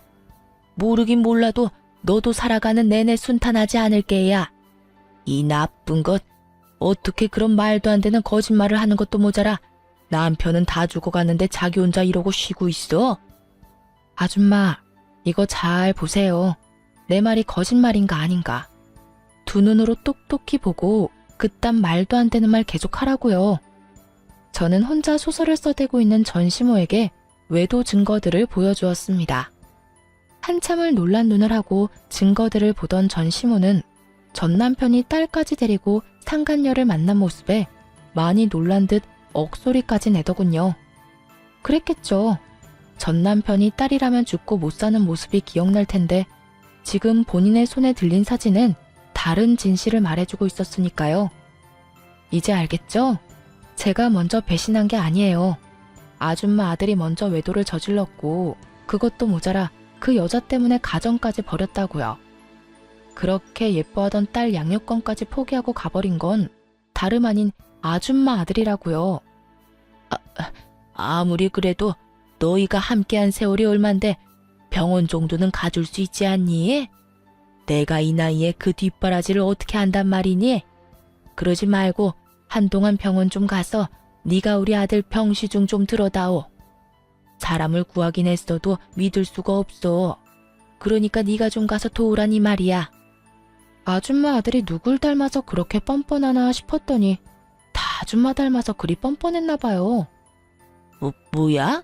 모르긴 몰라도 너도 살아가는 내내 순탄하지 않을 게야. 이 나쁜 것, 어떻게 그런 말도 안 되는 거짓말을 하는 것도 모자라 남편은 다 죽어가는데 자기 혼자 이러고 쉬고 있어? 아줌마, 이거 잘 보세요. 내 말이 거짓말인가 아닌가. 두 눈으로 똑똑히 보고 그딴 말도 안 되는 말 계속 하라고요. 저는 혼자 소설을 써대고 있는 전시모에게 외도 증거들을 보여주었습니다. 한참을 놀란 눈을 하고 증거들을 보던 전시모는 전 남편이 딸까지 데리고 상간녀를 만난 모습에 많이 놀란 듯 억소리까지 내더군요. 그랬겠죠. 전 남편이 딸이라면 죽고 못 사는 모습이 기억날 텐데 지금 본인의 손에 들린 사진은 다른 진실을 말해주고 있었으니까요. 이제 알겠죠? 제가 먼저 배신한 게 아니에요. 아줌마 아들이 먼저 외도를 저질렀고 그것도 모자라 그 여자 때문에 가정까지 버렸다고요. 그렇게 예뻐하던 딸 양육권까지 포기하고 가버린 건 다름 아닌 아줌마 아들이라고요. 아무리 그래도 너희가 함께한 세월이 얼만데 병원 정도는 가줄 수 있지 않니? 내가 이 나이에 그 뒷바라지를 어떻게 한단 말이니? 그러지 말고 한동안 병원 좀 가서 네가 우리 아들 병시중 좀 들어다오. 사람을 구하긴 했어도 믿을 수가 없어. 그러니까 네가 좀 가서 도우라니 말이야. 아줌마 아들이 누굴 닮아서 그렇게 뻔뻔하나 싶었더니 다 아줌마 닮아서 그리 뻔뻔했나 봐요. 뭐야?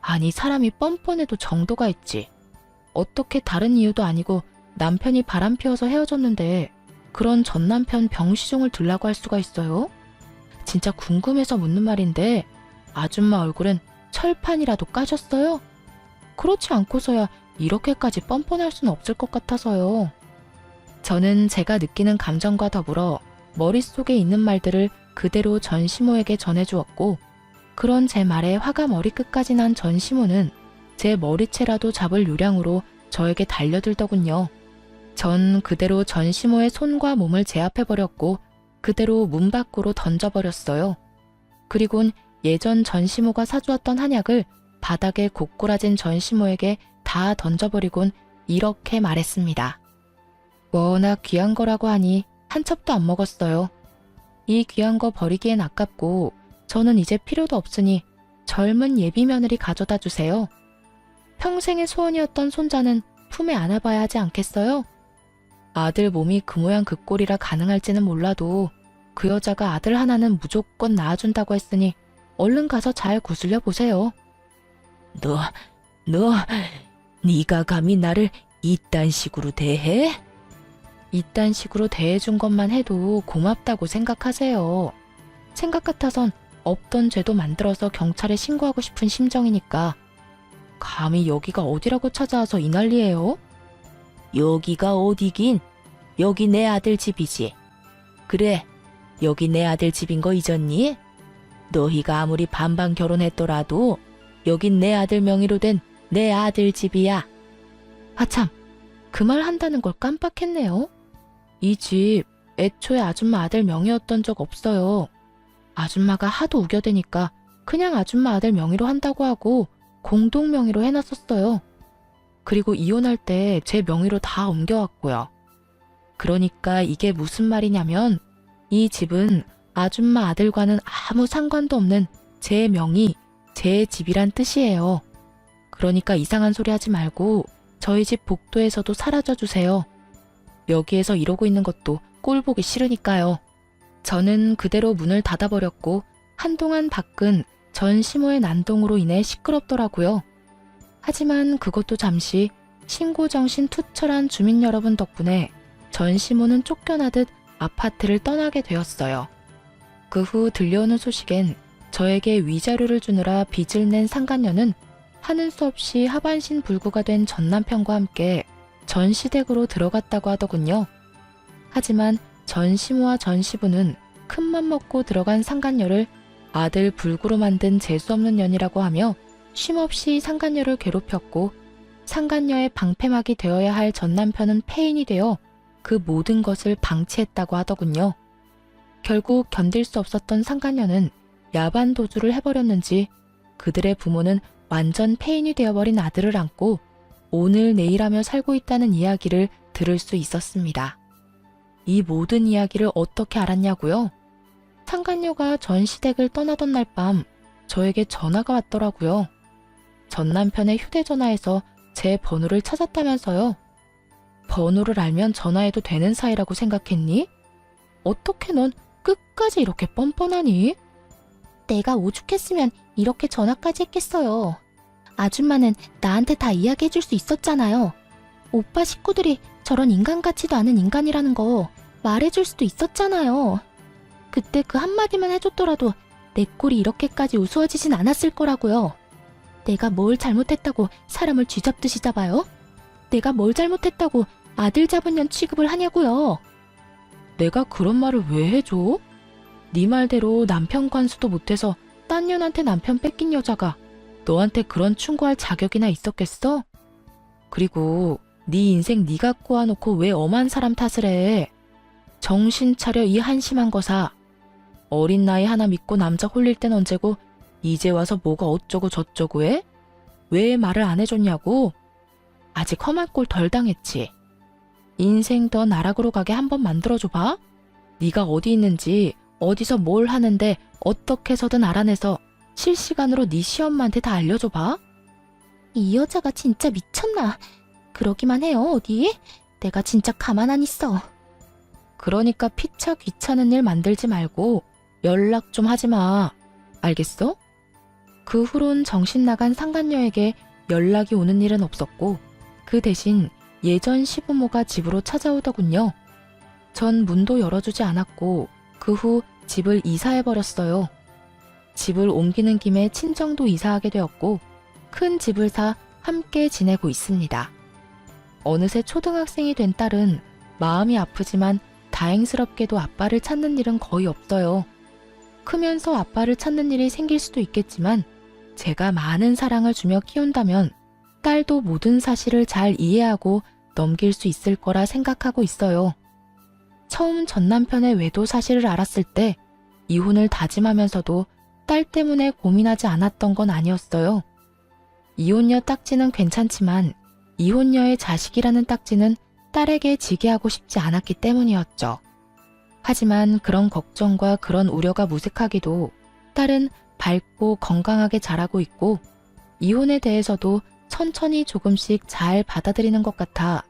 아니 사람이 뻔뻔해도 정도가 있지. 어떻게 다른 이유도 아니고 남편이 바람 피워서 헤어졌는데 그런 전 남편 병시종을 들라고 할 수가 있어요? 진짜 궁금해서 묻는 말인데 아줌마 얼굴은 철판이라도 까셨어요? 그렇지 않고서야 이렇게까지 뻔뻔할 수는 없을 것 같아서요. 저는 제가 느끼는 감정과 더불어 머릿속에 있는 말들을 그대로 전시모에게 전해주었고 그런 제 말에 화가 머리끝까지 난 전시모는 제 머리채라도 잡을 요량으로 저에게 달려들더군요. 전 그대로 전시모의 손과 몸을 제압해버렸고 그대로 문 밖으로 던져버렸어요. 그리곤 예전 전시모가 사주었던 한약을 바닥에 고꾸라진 전시모에게 다 던져버리곤 이렇게 말했습니다. 워낙 귀한 거라고 하니 한 첩도 안 먹었어요. 이 귀한 거 버리기엔 아깝고 저는 이제 필요도 없으니 젊은 예비 며느리 가져다 주세요. 평생의 소원이었던 손자는 품에 안아봐야 하지 않겠어요? 아들 몸이 그 모양 그 꼴이라 가능할지는 몰라도 그 여자가 아들 하나는 무조건 낳아준다고 했으니 얼른 가서 잘 구슬려 보세요. 네가 감히 나를 이딴 식으로 대해? 이딴 식으로 대해준 것만 해도 고맙다고 생각하세요. 생각 같아선 없던 죄도 만들어서 경찰에 신고하고 싶은 심정이니까. 감히 여기가 어디라고 찾아와서 이 난리예요? 여기가 어디긴? 여기 내 아들 집이지. 그래, 여기 내 아들 집인 거 잊었니? 너희가 아무리 반반 결혼했더라도 여긴 내 아들 명의로 된 내 아들 집이야. 아참, 그 말 한다는 걸 깜빡했네요. 이 집 애초에 아줌마 아들 명의였던 적 없어요. 아줌마가 하도 우겨대니까 그냥 아줌마 아들 명의로 한다고 하고 공동 명의로 해놨었어요. 그리고 이혼할 때 제 명의로 다 옮겨왔고요. 그러니까 이게 무슨 말이냐면 이 집은 아줌마 아들과는 아무 상관도 없는 제 명의, 제 집이란 뜻이에요. 그러니까 이상한 소리 하지 말고 저희 집 복도에서도 사라져 주세요. 여기에서 이러고 있는 것도 꼴 보기 싫으니까요. 저는 그대로 문을 닫아버렸고 한동안 밖은 전 시모의 난동으로 인해 시끄럽더라고요. 하지만 그것도 잠시 신고정신 투철한 주민 여러분 덕분에 전 시모는 쫓겨나듯 아파트를 떠나게 되었어요. 그 후 들려오는 소식엔 저에게 위자료를 주느라 빚을 낸 상간녀는 하는 수 없이 하반신 불구가 된 전 남편과 함께 전 시댁으로 들어갔다고 하더군요. 하지만 전 시모와 전 시부는 큰맘 먹고 들어간 상간녀를 아들 불구로 만든 재수없는 년이라고 하며 쉼없이 상간녀를 괴롭혔고 상간녀의 방패막이 되어야 할 전 남편은 폐인이 되어 그 모든 것을 방치했다고 하더군요. 결국 견딜 수 없었던 상간녀는 야반 도주를 해버렸는지 그들의 부모는 완전 폐인이 되어버린 아들을 안고 오늘 내일하며 살고 있다는 이야기를 들을 수 있었습니다. 이 모든 이야기를 어떻게 알았냐고요? 상간녀가 전 시댁을 떠나던 날 밤 저에게 전화가 왔더라고요. 전 남편의 휴대전화에서 제 번호를 찾았다면서요. 번호를 알면 전화해도 되는 사이라고 생각했니? 어떻게 넌 끝까지 이렇게 뻔뻔하니? 내가 오죽했으면 이렇게 전화까지 했겠어요. 아줌마는 나한테 다 이야기해줄 수 있었잖아요. 오빠 식구들이 저런 인간 같지도 않은 인간이라는 거 말해줄 수도 있었잖아요. 그때 그 한마디만 해줬더라도 내 꼴이 이렇게까지 우스워지진 않았을 거라고요. 내가 뭘 잘못했다고 사람을 쥐잡듯이 잡아요? 내가 뭘 잘못했다고 아들 잡은 년 취급을 하냐고요. 내가 그런 말을 왜 해줘? 네 말대로 남편 관수도 못해서 딴 년한테 남편 뺏긴 여자가 너한테 그런 충고할 자격이나 있었겠어? 그리고 네 인생 네가 꼬아놓고 왜 엄한 사람 탓을 해? 정신 차려 이 한심한 거사. 어린 나이 하나 믿고 남자 홀릴 땐 언제고 이제 와서 뭐가 어쩌고 저쩌고 해? 왜 말을 안 해줬냐고? 아직 험한 꼴 덜 당했지. 인생 더 나락으로 가게 한번 만들어줘봐. 네가 어디 있는지 어디서 뭘 하는데 어떻게 해서든 알아내서 실시간으로 네 시엄마한테 다 알려줘봐. 이 여자가 진짜 미쳤나? 그러기만 해요 어디? 내가 진짜 가만 안 있어. 그러니까 피차 귀찮은 일 만들지 말고 연락 좀 하지 마. 알겠어? 그 후론 정신 나간 상간녀에게 연락이 오는 일은 없었고 그 대신 예전 시부모가 집으로 찾아오더군요. 전 문도 열어주지 않았고 그 후 집을 이사해버렸어요. 집을 옮기는 김에 친정도 이사하게 되었고 큰 집을 사 함께 지내고 있습니다. 어느새 초등학생이 된 딸은 마음이 아프지만 다행스럽게도 아빠를 찾는 일은 거의 없어요. 크면서 아빠를 찾는 일이 생길 수도 있겠지만 제가 많은 사랑을 주며 키운다면 딸도 모든 사실을 잘 이해하고 넘길 수 있을 거라 생각하고 있어요. 처음 전 남편의 외도 사실을 알았을 때 이혼을 다짐하면서도 딸 때문에 고민하지 않았던 건 아니었어요. 이혼녀 딱지는 괜찮지만 이혼녀의 자식이라는 딱지는 딸에게 지게 하고 싶지 않았기 때문이었죠. 하지만 그런 걱정과 그런 우려가 무색하기도 딸은 밝고 건강하게 자라고 있고 이혼에 대해서도 천천히 조금씩 잘 받아들이는 것 같아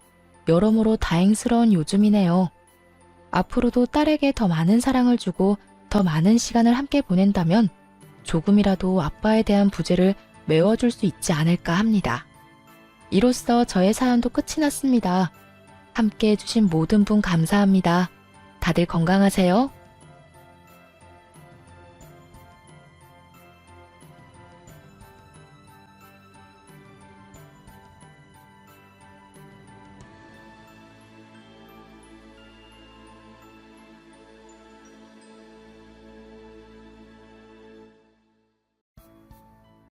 여러모로 다행스러운 요즘이네요. 앞으로도 딸에게 더 많은 사랑을 주고 더 많은 시간을 함께 보낸다면 조금이라도 아빠에 대한 부재를 메워줄 수 있지 않을까 합니다. 이로써 저의 사연도 끝이 났습니다. 함께 해주신 모든 분 감사합니다. 다들 건강하세요.